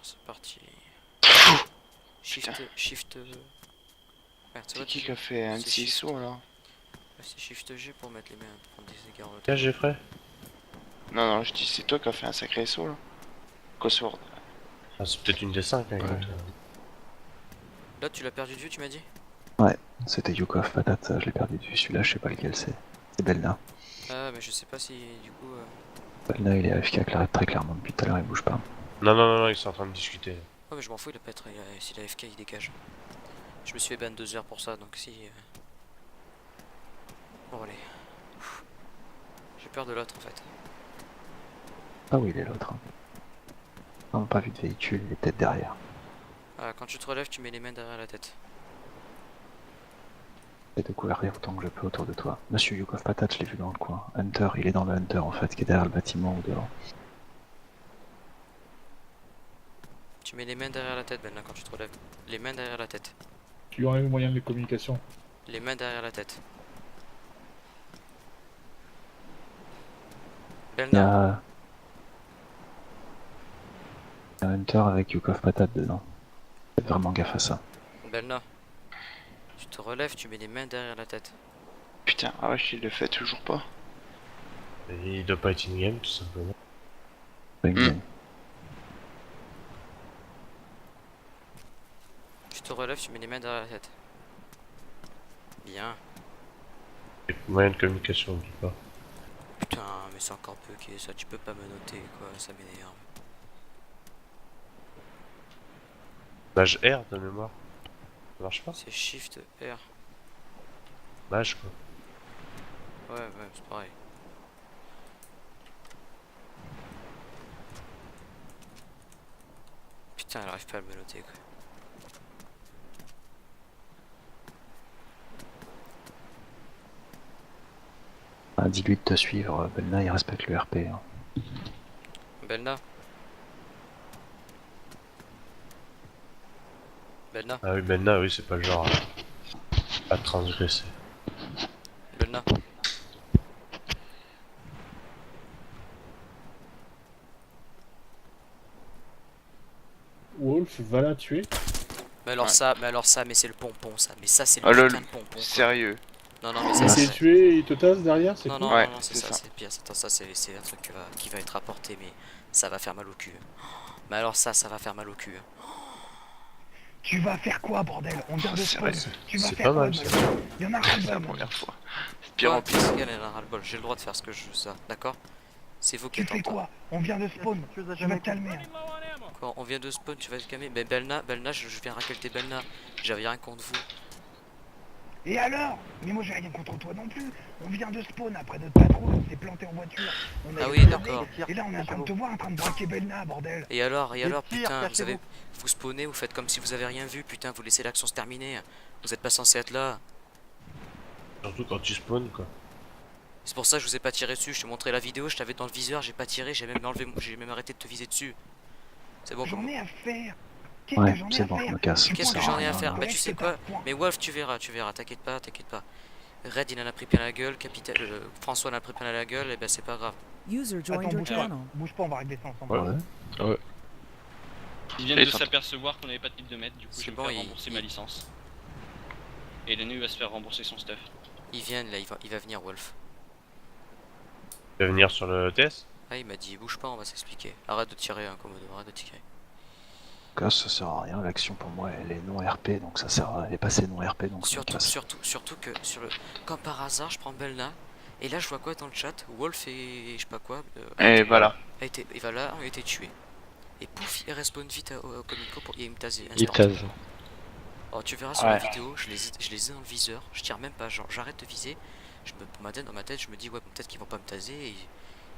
c'est parti. Shift. Merde, C'est qui a fait un petit saut là? C'est Shift G pour mettre les mains, pour prendre des égards. Tiens, j'ai frais. Non, non, je dis c'est toi qui as fait un sacré saut là. Cosworth. Ah, c'est peut-être une des 5, hein, écoute. Là, tu l'as perdu de vue, tu m'as dit? Ouais, c'était Yukov Patate, ça, je l'ai perdu de vue. Celui-là, je sais pas lequel c'est. C'est Belna. Ah, mais je sais pas si du coup. Belna, il est AFK très clairement depuis tout à l'heure, il bouge pas. Non, ils sont en train de discuter. Oh, mais je m'en fous, il a pas être. S'il a FK, il dégage. Je me suis fait ban 2 heures pour ça, donc si. Bon, allez. J'ai peur de l'autre en fait. Ah oui, il est l'autre. On n'a pas vu de véhicule, il est peut-être derrière. Ah, quand tu te relèves, tu mets les mains derrière la tête. J'essaie de couvrir autant que je peux autour de toi. Monsieur Yukov Patate, je l'ai vu dans le coin. Hunter, il est dans le Hunter en fait, qui est derrière le bâtiment ou devant. Tu mets les mains derrière la tête, Ben, là, quand tu te relèves. Les mains derrière la tête. Tu enlèves le moyen de communication. Les mains derrière la tête. Il y Belna, a... il y a un Hunter avec Yukov Patate dedans. Faites vraiment gaffe à ça. Belna. Tu te relèves, tu mets les mains derrière la tête. Putain, ah ouais, il le fait toujours pas. Et il doit pas être in-game, tout simplement. Tu te relèves, tu mets les mains derrière la tête. Bien. Et moyen de communication, on dit pas. Putain, mais c'est encore bugué ça, tu peux pas me noter quoi, ça m'énerve. Mage R de mémoire. Ça marche pas? C'est Shift R. Mage quoi. Ouais, c'est pareil. Putain, elle arrive pas à me noter quoi. Ah, dis-lui de te suivre, Belna, il respecte le RP. Hein. Belna. Belna. Ah oui, Benna, oui, c'est pas le genre à transgresser. Belna. Wolf va la tuer. Mais alors Ouais. ça, mais c'est le pompon ça. Mais ça, c'est le Oh lol, putain de pompon. Quoi. sérieux. Non, mais Il ça, s'est c'est. tué et il te tasse derrière, c'est Non, cool. non, Ouais, non, c'est c'est ça, ça. c'est pire. Attends, ça, c'est un truc qui va être apporté, mais ça va faire mal au cul. Mais alors ça va faire mal au cul. Tu vas faire quoi, bordel? On vient de spawn. Sérieux. Tu vas C'est faire pas quoi, mal ça. Mathieu? Il y en a C'est la ras-le-bol. première fois. C'est pire en pire. Elle en a ras-le-bol. J'ai le droit de faire ce que je veux, ça, d'accord? C'est vous qui Tu êtes en fais tort. quoi? On vient de spawn. Tu vas te calmer. Hein. Quoi, on vient de spawn, tu vas te calmer. Mais Belna, je viens raqueter Belna. J'avais rien contre vous. Et alors? Mais moi j'ai rien contre toi non plus. On vient de spawn après notre patrouille. On s'est planté en voiture. On a Ah été oui, blindés. d'accord. Et là on est en train de te voir en train de braquer Belna, bordel. Et alors, putain, vous spawnez, vous faites comme si vous avez rien vu, putain, vous laissez l'action se terminer. Vous êtes pas censé être là. Surtout quand tu spawns quoi. C'est pour ça que je vous ai pas tiré dessus. Je t'ai montré la vidéo, je t'avais dans le viseur, j'ai pas tiré, j'ai même arrêté de te viser dessus. C'est bon. J'en ai à faire. Qu'est-ce Ouais, que j'en ai c'est à bon, je faire? me casse. Qu'est-ce que j'en ai à faire? Bah tu sais quoi? Point. Mais Wolf, tu verras, t'inquiète pas. Red il en a pris plein la gueule, Capitaine François en a pris plein la gueule, et ben c'est pas grave. User Attends, joined your bouge pas. channel. Bouge pas, on va régler ça ensemble. Ouais. Ils viennent Et de tant- s'apercevoir qu'on avait pas de type de mètre, du coup C'est je vais bon, me faire il- rembourser ma licence. Et Lenny va se faire rembourser son stuff. Ils viennent là, il va venir Wolf. Tu vas venir sur le TS? Ah il m'a dit bouge pas, on va s'expliquer. Arrête de tirer un Komodo, arrête de tirer. Casse, ça sert à rien. L'action pour moi, elle est non RP, donc ça sert à... Elle est passée non RP, donc je me casse. Surtout que sur le. Comme par hasard, je prends Belna. Et là je vois quoi dans le chat? Wolf et je sais pas quoi. Et voilà. Et voilà, a été tué. Et pouf, il respawn vite au Comico pour. Et il me tase. Il tase. Oh tu verras sur la Ouais. vidéo, je les ai dans le viseur, je tire même pas, genre j'arrête de viser. Dans ma tête, je me dis ouais peut-être qu'ils vont pas me taser et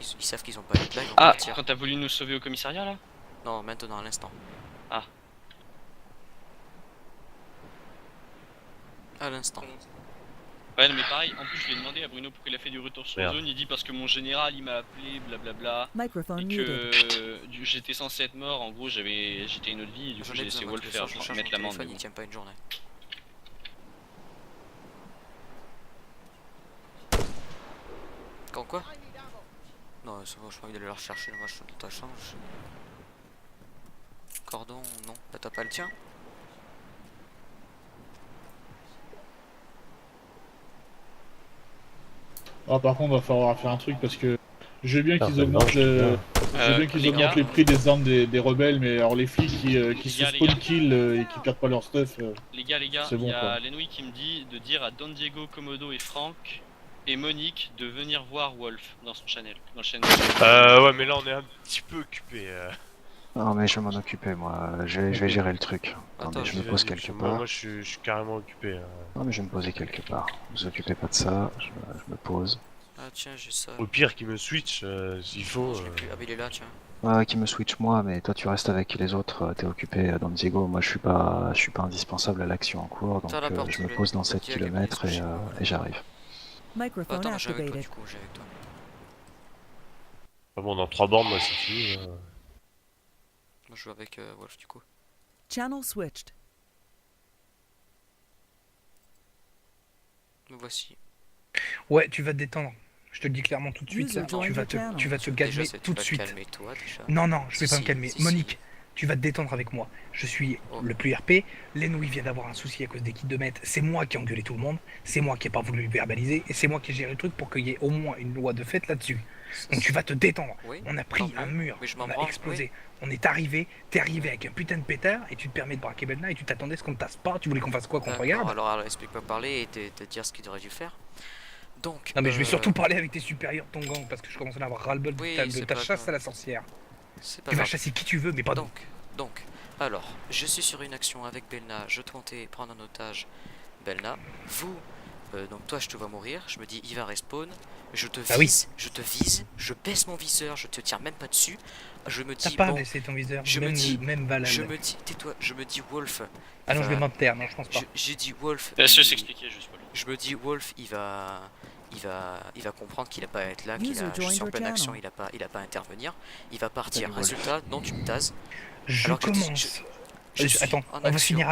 ils savent qu'ils ont pas être là, ils vont Ah, partir. quand t'as voulu nous sauver au commissariat là? Non, maintenant à l'instant. Ah. À l'instant. Ouais, non, mais pareil, en plus je lui ai demandé à Bruno pourquoi il a fait du retour sur Merde. zone, il dit parce que mon général il m'a appelé, blablabla. Microphone Et muted. que j'étais censé être mort, en gros j'étais une autre vie et du coup J'en ai j'ai besoin, laissé moi, Wolf tous les faire soirs, je charge mettre mon l'amende. téléphone, mais il tient pas une journée. Quand quoi? Non, c'est bon, je crois qu'il allait le rechercher, moi je suis dans ta chambre. cordon, non. Bah t'as pas le tien? Ah, par contre, va falloir faire un truc parce que je veux bien qu'ils Certainement, augmentent, je suis bien. je veux bien qu'ils les augmentent gars, les prix des armes des rebelles, mais alors les flics qui Les se gars, les spawn gars. kill et qui perdent pas leur stuff. Les gars, C'est bon, il y quoi. a Lenouille qui me dit de dire à Don Diego, Komodo et Franck et Monique de venir voir Wolf dans son channel. Dans le channel. Ouais, mais là on est un petit peu occupé. Non, mais je vais m'en occuper, moi. Je vais gérer le truc. Attends, Attendez, je me Vas-y, pose parce quelque que moi, part. je suis carrément occupé. Non, mais je vais me poser quelque part. Vous occupez pas de ça, je me pose. Ah tiens, j'ai ça. Au pire, qu'il me switch s'il faut. Je l'ai plus. Ah bah il est là, tiens. Ouais, qui me switch moi, mais toi tu restes avec les autres, t'es occupé dans Diego. Moi je suis pas indispensable à l'action en cours, donc T'as la porte, je s'il me te pose plaît. dans 7 Dis à km Gabriel, et j'arrive. Microphone Attends, j'ai avec toi activated. du coup, j'ai avec toi. Ah bon, dans 3 bornes, moi c'est fini. Moi je joue avec Wolf du coup. Channel switched. Me voici. Ouais, tu vas te détendre. Je te le dis clairement tout de suite, User là. joined your channel. Tu vas te Déjà, calmer tu tout de vas te suite. calmer toi déjà. Non, non, je vais Si, pas me si, calmer. si, si. Monique, tu vas te détendre avec moi. Je suis Oh. le plus RP. Lenouille vient d'avoir un souci à cause des kits de maître. C'est moi qui ai engueulé tout le monde. C'est moi qui ai pas voulu verbaliser. Et c'est moi qui ai géré le truc pour qu'il y ait au moins une loi de fait là-dessus. Donc tu vas te détendre. Oui. On a pris tant un mieux. mur. Mais je m'en On a branle, explosé. On est arrivé. T'es arrivé avec un putain de pétard et tu te permets de braquer Belna et tu t'attendais à ce qu'on te tasse pas. Tu voulais qu'on fasse quoi, qu'on te regarde? alors explique-moi parler et te dire ce qu'il aurait dû faire. Donc. Non mais je vais surtout parler avec tes supérieurs de ton gang parce que je commence à en avoir ras-le-bol Oui, de c'est ta pas chasse grave. à la sorcière. C'est pas Tu vas grave. chasser qui tu veux mais pas Donc, alors, je suis sur une action avec Belna, je comptais prendre en otage Belna. Vous, donc toi je te vois mourir, je me dis il va respawn, je te Ah oui. vise, je baisse mon viseur, je te tire même pas dessus, je me T'as dis pas bon, baissé ton viseur, je me même, dis- même Valhalla. je me dis, tais-toi, je me dis Wolf. Ah non, je va- vais m'en taire, non je pense pas. J'ai dit Wolf. Laisse-le il- s'expliquer juste pour lui. Je me dis Wolf, il va comprendre qu'il a pas à être là, User je suis joined en your pleine action, channel. il a pas à intervenir, il va partir. Salut, Wolf. Résultat, non tu me tases. Je alors que je- commence. Je suis Attends, en on va action. finir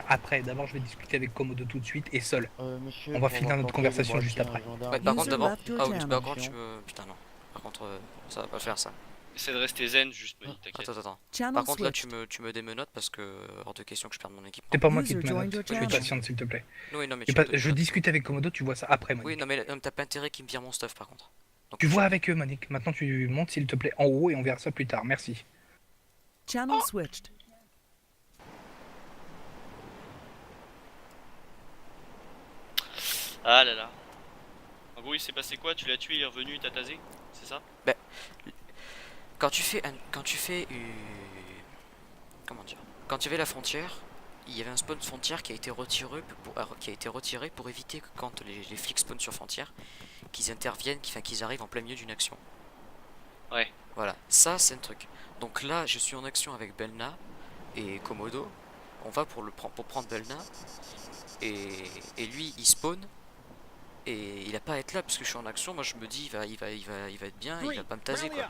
après, D'abord je vais discuter avec Komodo tout de suite et seul. On va finir notre conversation juste après. Ouais, par User contre d'abord. left your Ah oui, channel. par contre tu me. Putain non. Par contre ça va pas le faire ça. Essaie de rester zen, juste Monique, t'inquiète. Attends. Channel Par contre là switched. tu me démenotes parce que hors de question que je perde mon équipe. C'est pas moi qui User te joined menote. your Je channel. patiente s'il te plaît. Oui non mais Et tu me je démenotes. discute avec Komodo, tu vois ça après Oui Monique. non mais t'as pas intérêt qu'il me vire mon stuff par contre. Donc, Tu vois avec eux Monique. Maintenant tu montes s'il te plaît en haut et on verra ça plus tard. Merci. Channel switched. Ah là là. En gros, il s'est passé quoi? Tu l'as tué, il est revenu, il t'a tasé? C'est ça? Quand tu fais comment dire? Quand tu avais la frontière, il y avait un spawn frontière qui a été retiré pour éviter que quand les flics spawnent sur frontière, qu'ils interviennent, qu'ils arrivent en plein milieu d'une action. Ouais. Voilà, ça c'est un truc. Donc là, je suis en action avec Belna et Komodo. On va pour prendre Belna et lui il spawn et il a pas à être là parce que je suis en action. Moi je me dis il va être bien, il va pas me taser quoi.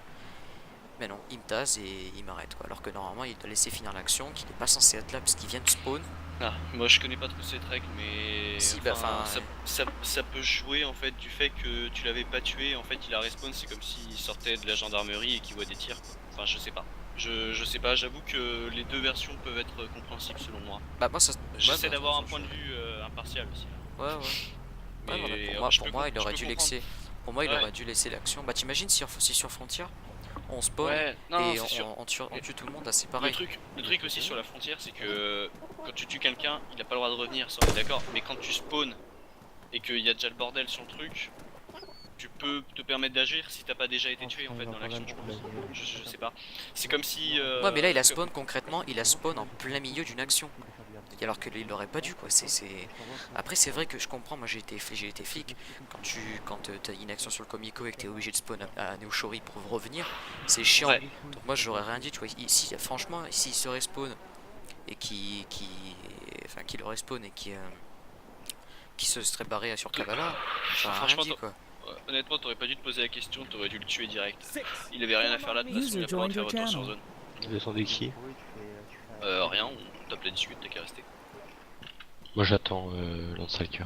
Mais non, il me tase et il m'arrête quoi. Alors que normalement il doit laisser finir l'action, qu'il n'est pas censé être là parce qu'il vient de spawn. Ah, moi je connais pas trop cette règle, mais Si, ça peut jouer en fait du fait que tu l'avais pas tué, en fait il a respawn, c'est comme s'il sortait de la gendarmerie et qu'il voit des tirs. Enfin je sais pas. Je sais pas, j'avoue que les deux versions peuvent être compréhensibles selon moi. Bah moi ça. J'essaie ouais, d'avoir un ça, point de vue impartial aussi. Ouais. Mais Ouais, voilà, je pour peux moi il je aurait peux dû comprendre. laisser. Pour moi il Ouais. aurait dû laisser l'action. Bah t'imagines si sur frontière on spawn Ouais, non, et c'est sûr. on tue tout le monde, là c'est Le pareil. truc aussi sur la frontière, c'est que quand tu tues quelqu'un, il a pas le droit de revenir, ça on est d'accord. Mais quand tu spawns et qu'il y a déjà le bordel sur le truc, tu peux te permettre d'agir si t'as pas déjà été tué en fait dans l'action, je pense. Je sais pas. C'est comme si. Ouais mais là il a spawn concrètement, il a spawn en plein milieu d'une action. Alors que il aurait pas dû quoi. Après c'est vrai que je comprends, moi j'ai été flic. Quand t'as une action sur le Comico et que t'es obligé de spawn à Neoshori pour revenir, c'est chiant. Ouais. Donc moi j'aurais rien dit, tu vois. Ici franchement s'il se respawn et qu'il le respawn et qui se serait barré sur Kavala, j'aurais rien Franchement, dit quoi. honnêtement, t'aurais pas dû te poser la question, t'aurais dû le tuer direct. Il avait rien à faire là de toute façon, il a pas le droit de faire retour sur zone. Vous attendez qui? Rien, on tape la discute, t'as qu'à rester. Moi j'attends Landstalker.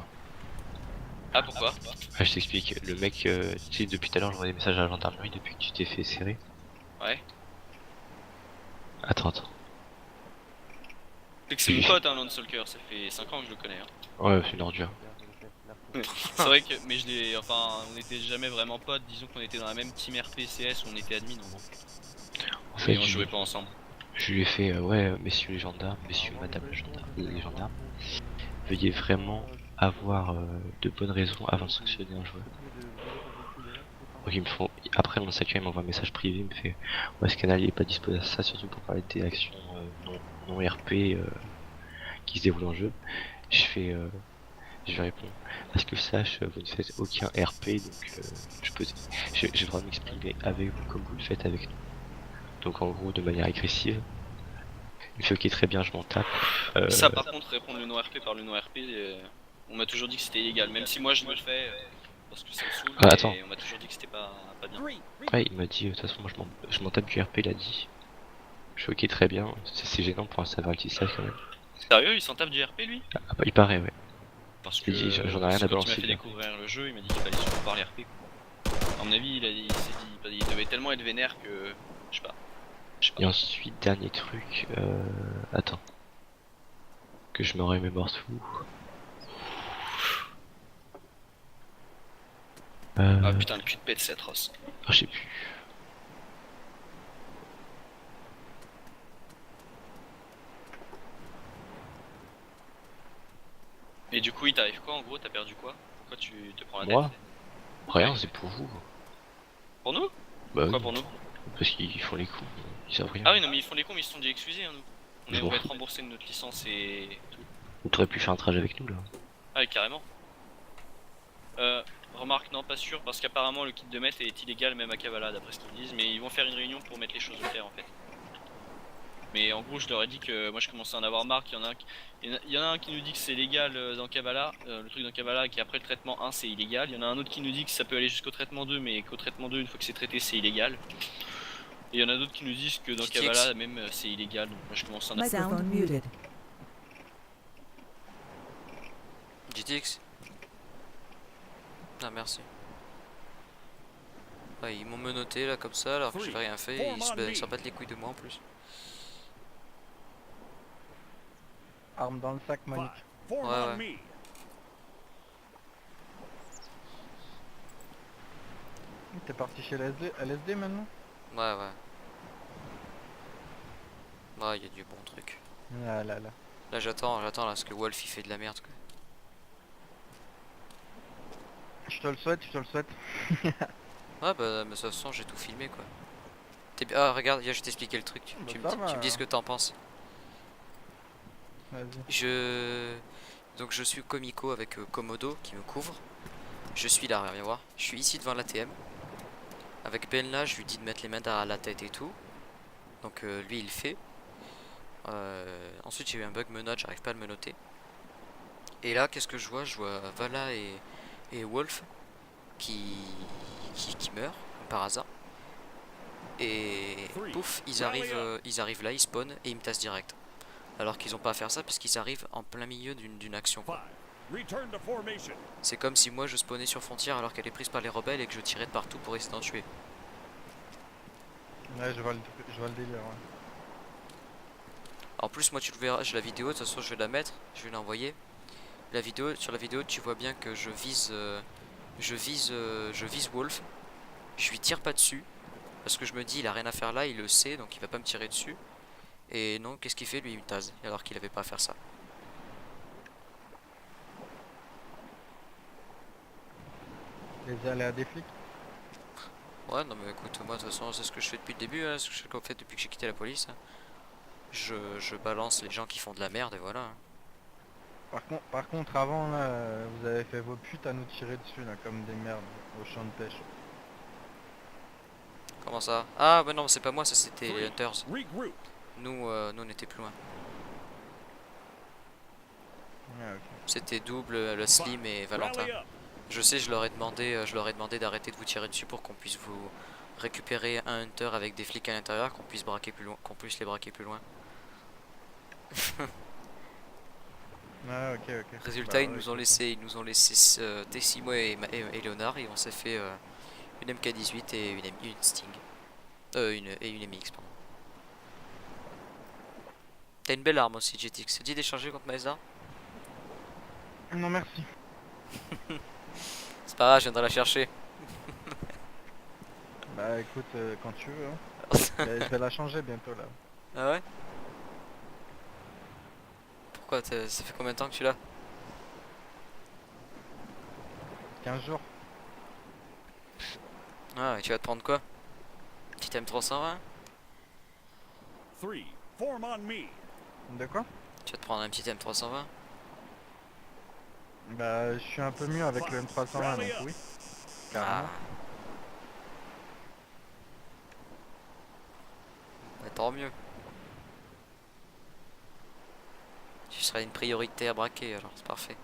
Ah pourquoi? Ah, je t'explique. Le mec, tu sais, depuis tout à l'heure, j'envoie des messages à la gendarmerie depuis que tu t'es fait serrer. Ouais. Attends. C'est que c'est mon pote, hein, Landstalker, ça fait 5 ans que je le connais. Hein. Ouais, c'est une ordure. C'est vrai que, mais on était jamais vraiment potes, disons qu'on était dans la même team RPCS où on était admin en gros. En fait, Et on jouait pas ensemble. je lui ai fait, ouais, messieurs les gendarmes, messieurs, madame les gendarmes, veuillez vraiment avoir de bonnes raisons avant de sanctionner un joueur. Donc ils me font, après mon sac il m'envoie un message privé, il me fait, ouais, ce canal il est pas disposé à ça, surtout pour parler des actions non RP qui se déroulent en jeu. Je fais, je lui réponds, à ce que je sache, vous ne faites aucun RP, donc j'ai le droit de m'exprimer avec vous comme vous le faites avec nous. Donc en gros, de manière agressive. Il me fait ok, très bien, je m'en tape. Ça par contre, répondre le non-RP par le non-RP, on m'a toujours dit que c'était illégal, même si moi je le fais parce que ça me saoule, mais attends. on m'a toujours dit que c'était pas bien. Ouais, il m'a dit, de toute façon, moi je m'en tape du RP, il a dit. Je fais ok, très bien, c'est gênant pour un serveur altissage quand même. Sérieux, il s'en tape du RP lui? Ah bah, il paraît, ouais. Parce Je que lui ai dit, j'en ai rien à quand il balancer, m'a fait bien. découvrir le jeu, il m'a dit qu'il fallait surtout parler RP. À mon avis, il s'est dit, il devait tellement être vénère que, je sais pas. Et ensuite, dernier truc, attends. Que je me remémore tout. Ah putain, le cul de pète, c'est atroce. Ah, je sais plus. Et du coup, il t'arrive quoi en gros? T'as perdu quoi? Pourquoi tu te prends la Moi tête? Rien, c'est pour vous. Pour nous? Bah Pourquoi oui, pour nous? parce qu'ils font les coups, ils savent rien. Ah oui, non, mais ils font les cons, mais ils se sont dit excusés, hein, nous. Je On m'en va être fous. remboursé de notre licence et tout. Vous auriez pu faire un trajet avec nous là. Ah, oui, carrément. Remarque, non, pas sûr, parce qu'apparemment le kit de maître est illégal même à Kavala, d'après ce qu'ils disent, mais ils vont faire une réunion pour mettre les choses au clair en fait. Mais en gros, je leur ai dit que moi je commençais à en avoir marre, qu'il y en a un il y en a un qui nous dit que c'est légal dans Kavala, le truc dans Kavala, et qu'après le traitement 1 c'est illégal. Il y en a un autre qui nous dit que ça peut aller jusqu'au traitement 2, mais qu'au traitement 2, une fois que c'est traité, c'est illégal. Et il y en a d'autres qui nous disent que dans GTX. Kavala même c'est illégal, donc moi je commence à en avoir. Sound muted. GTX. Ah merci. Ouais, ils m'ont menotté là comme ça alors que j'ai rien fait et ils s'en battent les couilles de moi en plus. Arme dans le sac, Monique. Ouais. T'es parti chez LSD maintenant? Ouais. Ouais, il y a du bon truc. Ah là là. Là j'attends là parce que Wolf il fait de la merde quoi. Je te le souhaite, je te le souhaite. Ouais bah mais de toute façon j'ai tout filmé quoi. Ah regarde, je vais t'expliquer le truc, tu me dis ce que t'en penses. Vas-y. Donc je suis Comico avec Komodo qui me couvre. Je suis là, viens voir. Je suis ici devant l'ATM. Avec Ben là, je lui dis de mettre les mains derrière la tête et tout. Donc lui il le fait. Ensuite j'ai eu un bug menote, j'arrive pas à le menoter. Et là qu'est-ce que je vois? Je vois Vala et Wolf qui meurent comme par hasard. Et pouf, ils arrivent là, ils spawnent et ils me tassent direct. Alors qu'ils ont pas à faire ça puisqu'ils arrivent en plein milieu d'une action quoi. C'est comme si moi je spawnais sur frontière alors qu'elle est prise par les rebelles et que je tirais de partout pour essayer d'en tuer. Ouais, je vois le délire, ouais. En plus moi tu le verras, j'ai la vidéo, de toute façon je vais la mettre, je vais l'envoyer. Sur la vidéo tu vois bien que je vise Wolf. Je lui tire pas dessus parce que je me dis il a rien à faire là, il le sait donc il va pas me tirer dessus. Et non, qu'est-ce qu'il fait lui? Il me tase alors qu'il avait pas à faire ça. Les aléas des flics. Ouais non mais écoute, moi de toute façon c'est ce que je fais depuis le début, hein, c'est ce que je fais depuis que j'ai quitté la police. Hein. Je balance les gens qui font de la merde et voilà. Hein. Par contre, avant là, vous avez fait vos putes à nous tirer dessus là, comme des merdes au champ de pêche. Comment ça? Ah bah non c'est pas moi, ça c'était les Hunters. Nous on était plus loin. Ouais, ok. C'était double, le Slim et Valentin. Je sais, je leur ai demandé d'arrêter de vous tirer dessus pour qu'on puisse vous récupérer un Hunter avec des flics à l'intérieur, qu'on puisse les braquer plus loin. Ah ok. Résultat, Bah, ils nous ont laissé Tessimo et Léonard et on s'est fait une MK18 et une Sting. Une MX, pardon. T'as une belle arme aussi, GTX. Ça te dit d'échanger contre Maesda? Non merci. C'est pas grave, je viendrai la chercher. Bah écoute, quand tu veux. Hein. Je vais la changer bientôt là. Ah ouais? Pourquoi ça fait combien de temps que tu l'as? 15 jours. Ah, et tu vas te prendre quoi? Petit M320? De quoi? Tu vas te prendre un petit M320? Bah je suis un peu mieux avec le M320 donc oui. Carrément. Ah. Bah, tant mieux. Tu seras une priorité à braquer alors, c'est parfait.